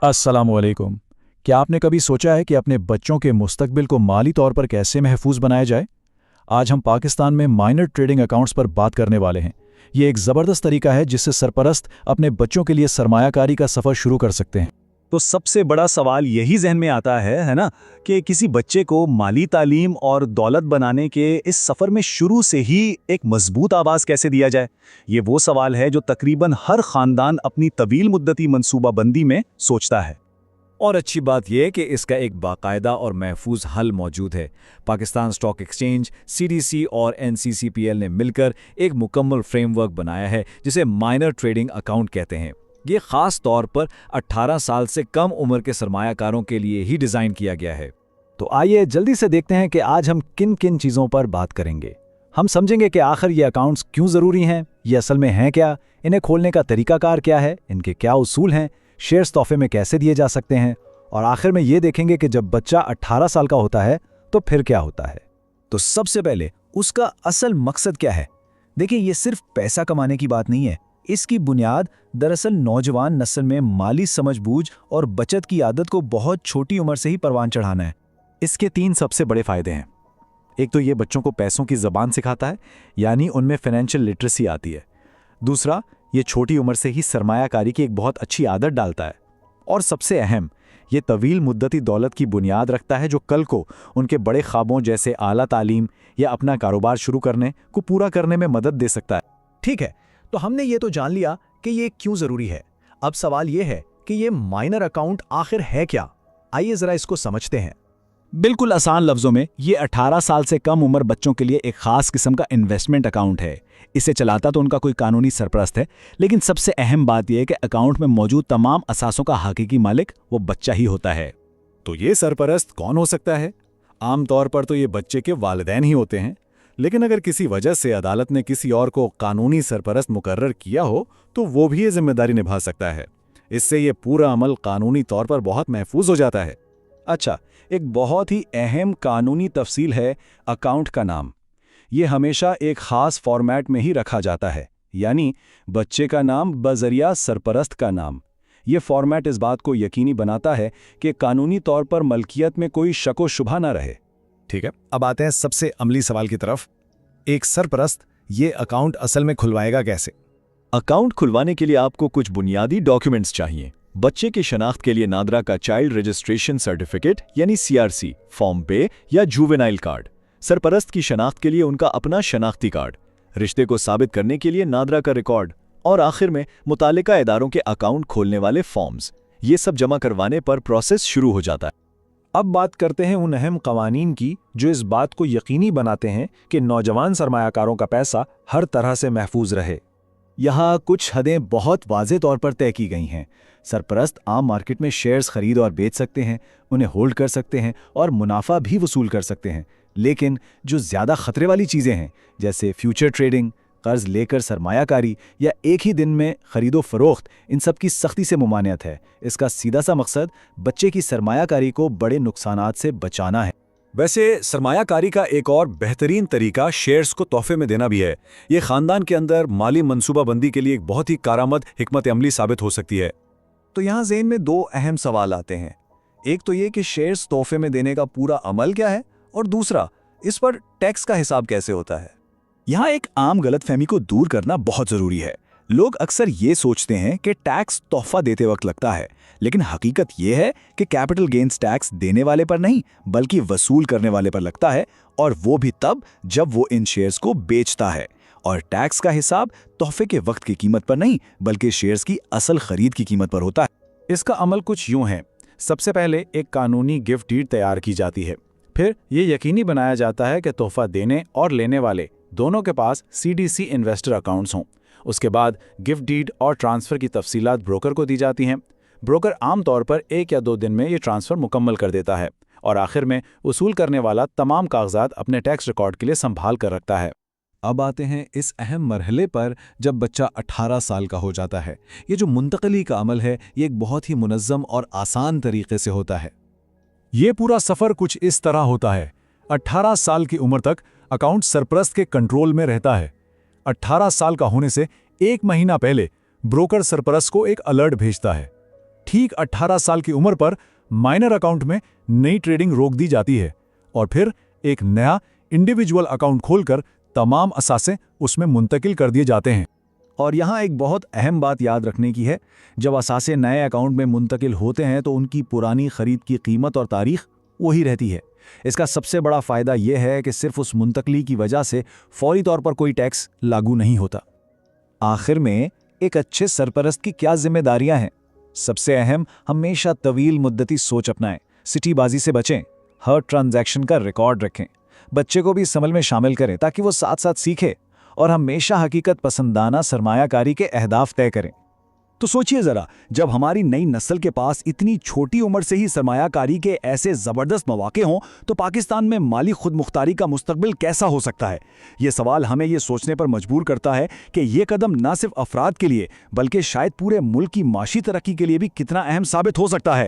अस्सलामुअलैकुम। क्या आपने कभी सोचा है कि अपने बच्चों के मुस्तकबिल को माली तौर पर कैसे महफूज बनाया जाए? आज हम पाकिस्तान में माइनर ट्रेडिंग अकाउंट्स पर बात करने वाले हैं। ये एक ज़बरदस्त तरीका है जिससे सरपरस्त अपने बच्चों के लिए सरमायाकारी का सफ़र शुरू कर सकते हैं। तो सबसे बड़ा सवाल यही ज़हन में आता है ना, कि किसी बच्चे को माली तालीम और दौलत बनाने के इस सफ़र में शुरू से ही एक मजबूत आवाज़ कैसे दिया जाए। ये वो सवाल है जो तकरीबन हर ख़ानदान अपनी तवील मुद्दती मंसूबाबंदी में सोचता है। और अच्छी बात यह है कि इसका एक बाकायदा और महफूज हल मौजूद है। पाकिस्तान स्टॉक एक्सचेंज, सीडीसी और एनसीसीपीएल ने मिलकर एक मुकम्मल फ्रेमवर्क बनाया है जिसे माइनर ट्रेडिंग अकाउंट कहते हैं। ये ख़ास तौर पर 18 साल से कम उम्र के सरमायाकारों के लिए ही डिज़ाइन किया गया है। तो आइए जल्दी से देखते हैं कि आज हम किन किन चीज़ों पर बात करेंगे। हम समझेंगे कि आखिर ये अकाउंट्स क्यों ज़रूरी हैं, ये असल में हैं क्या, इन्हें खोलने का तरीकाकार क्या है, इनके क्या उसूल हैं, शेयर्स तोहफे में कैसे दिए जा सकते हैं, और आखिर में ये देखेंगे कि जब बच्चा 18 साल का होता है तो फिर क्या होता है। तो सबसे पहले उसका असल मकसद क्या है। देखिए, ये सिर्फ पैसा कमाने की बात नहीं है। इसकी बुनियाद दरअसल नौजवान नस्ल में माली समझबूझ और बचत की आदत को बहुत छोटी उम्र से ही परवान चढ़ाना है। इसके 3 सबसे बड़े फायदे हैं। एक तो ये बच्चों को पैसों की ज़बान सिखाता है, यानी उनमें फाइनेंशियल लिटरेसी आती है। दूसरा, ये छोटी उम्र से ही सरमायाकारी की एक बहुत अच्छी आदत डालता है। और सबसे अहम, ये तवील मुद्दती दौलत की बुनियाद रखता है जो कल को उनके बड़े ख्वाबों जैसे आला तालीम या अपना कारोबार शुरू करने को पूरा करने में मदद दे सकता है। ठीक है, तो हमने ये तो जान लिया कि ये क्यों ज़रूरी है। अब सवाल ये है कि ये माइनर अकाउंट आखिर है क्या। आइए ज़रा इसको समझते हैं। बिल्कुल आसान लफ्ज़ों में, ये 18 साल से कम उम्र बच्चों के लिए एक ख़ास किस्म का इन्वेस्टमेंट अकाउंट है। इसे चलाता तो उनका कोई कानूनी सरपरस्त है, लेकिन सबसे अहम बात यह है कि अकाउंट में मौजूद तमाम असासों का हकीकी मालिक वो बच्चा ही होता है। तो ये सरपरस्त कौन हो सकता है? आमतौर पर तो ये बच्चे के वालिदैन ही होते हैं, लेकिन अगर किसी वजह से अदालत ने किसी और को कानूनी सरपरस्त मुकर्रर किया हो तो वो भी ये जिम्मेदारी निभा सकता है। इससे ये पूरा अमल कानूनी तौर पर बहुत महफूज हो जाता है। अच्छा, एक बहुत ही अहम कानूनी तफसील है अकाउंट का नाम। ये हमेशा एक ख़ास फॉर्मेट में ही रखा जाता है, यानी बच्चे का नाम बजरिया सरपरस्त का नाम। ये फॉर्मेट इस बात को यकीनी बनाता है कि कानूनी तौर पर मलकियत में कोई शक व शुबा ना रहे। ठीक है, अब आते हैं सबसे अमली सवाल की तरफ। एक सरपरस्त ये अकाउंट असल में खुलवाएगा कैसे? अकाउंट खुलवाने के लिए आपको कुछ बुनियादी डॉक्यूमेंट्स चाहिए। बच्चे की शनाख्त के लिए नादरा का चाइल्ड रजिस्ट्रेशन सर्टिफिकेट यानी सीआरसी, फॉर्म पे या जुवेनाइल कार्ड। सरपरस्त की शनाख्त के लिए उनका अपना शनाख्ती कार्ड। रिश्ते को साबित करने के लिए नादरा का रिकॉर्ड। और आखिर में मुतालिका इदारों के अकाउंट खोलने वाले फॉर्म्स। ये सब जमा करवाने पर प्रोसेस शुरू हो जाता है। अब बात करते हैं उन अहम कवानीन की जो इस बात को यकीनी बनाते हैं कि नौजवान सरमायाकारों का पैसा हर तरह से महफूज रहे। यहाँ कुछ हदें बहुत वाज़े तौर पर तय की गई हैं। सरपरस्त आम मार्केट में शेयर्स खरीद और बेच सकते हैं, उन्हें होल्ड कर सकते हैं और मुनाफा भी वसूल कर सकते हैं। लेकिन जो ज़्यादा खतरे वाली चीज़ें हैं, जैसे फ्यूचर ट्रेडिंग, कर्ज लेकर सरमायाकारी या एक ही दिन में खरीदो फरोख्त, इन सब की सख्ती से मुमानियत है। इसका सीधा सा मकसद बच्चे की सरमायाकारी को बड़े नुकसानात से बचाना है। वैसे सरमायाकारी का एक और बेहतरीन तरीका शेयर्स को तोहफे में देना भी है। ये खानदान के अंदर माली मंसूबाबंदी के लिए एक बहुत ही कारआमद हिकमत अमली साबित हो सकती है। तो यहाँ ज़हन में दो अहम सवाल आते हैं। एक तो ये कि शेयर्स तोहफे में देने का पूरा अमल क्या है, और दूसरा, इस पर टैक्स का हिसाब कैसे होता है। यहाँ एक आम गलतफहमी को दूर करना बहुत ज़रूरी है। लोग अक्सर ये सोचते हैं कि टैक्स तोहफा देते वक्त लगता है, लेकिन हकीकत यह है कि कैपिटल गेन्स टैक्स देने वाले पर नहीं बल्कि वसूल करने वाले पर लगता है, और वो भी तब जब वो इन शेयर्स को बेचता है। और टैक्स का हिसाब तोहफे के वक्त की कीमत पर नहीं बल्कि शेयर्स की असल खरीद की कीमत पर होता है। इसका अमल कुछ यूं है। सबसे पहले एक कानूनी गिफ्ट डीड तैयार की जाती है। फिर ये यकीनी बनाया जाता है कि तोहफा देने और लेने वाले दोनों के पास सीडीसी इन्वेस्टर अकाउंट्स हों। उसके बाद गिफ्ट डीड और ट्रांसफ़र की तफसीलात ब्रोकर को दी जाती हैं। ब्रोकर आमतौर पर 1 या 2 दिन में ये ट्रांसफ़र मुकम्मल कर देता है, और आखिर में वसूल करने वाला तमाम कागजात अपने टैक्स रिकॉर्ड के लिए संभाल कर रखता है। अब आते हैं इस अहम मरहले पर जब बच्चा 18 साल का हो जाता है। ये जो मुंतकली का अमल है, ये एक बहुत ही मुनज़्ज़म और आसान तरीके से होता है। ये पूरा सफ़र कुछ इस तरह होता है। 18 साल की उम्र तक अकाउंट सरपरस्त के कंट्रोल में रहता है। 18 साल का होने से 1 महीना पहले ब्रोकर सरपरस्त को एक अलर्ट भेजता है। ठीक 18 साल की उम्र पर माइनर अकाउंट में नई ट्रेडिंग रोक दी जाती है और फिर एक नया इंडिविजुअल अकाउंट खोलकर तमाम असासे उसमें मुंतकिल कर दिए जाते हैं। और यहाँ एक बहुत अहम बात याद रखने की है, जब असासे नए अकाउंट में मुंतकिल होते हैं तो उनकी पुरानी खरीद की कीमत और तारीख वही रहती है। इसका सबसे बड़ा फ़ायदा यह है कि सिर्फ उस मुंतकली की वजह से फौरी तौर पर कोई टैक्स लागू नहीं होता। आखिर में एक अच्छे सरपरस्त की क्या जिम्मेदारियां हैं? सबसे अहम, हमेशा तवील मुद्दती सोच अपनाएं, सिटीबाजी से बचें, हर ट्रांजैक्शन का रिकॉर्ड रखें, बच्चे को भी इस अमल में शामिल करें ताकि वो साथ साथ सीखे, और हमेशा हकीकत पसंदाना सरमायाकारी के अहदाफ तय करें। तो सोचिए जरा, जब हमारी नई नस्ल के पास इतनी छोटी उम्र से ही सरमायाकारी के ऐसे ज़बरदस्त मौके हों तो पाकिस्तान में माली खुदमुख्तारी का मुस्तकबिल कैसा हो सकता है? ये सवाल हमें ये सोचने पर मजबूर करता है कि ये कदम न सिर्फ अफराद के लिए बल्कि शायद पूरे मुल्क की माशी तरक्की के लिए भी कितना अहम साबित हो सकता है।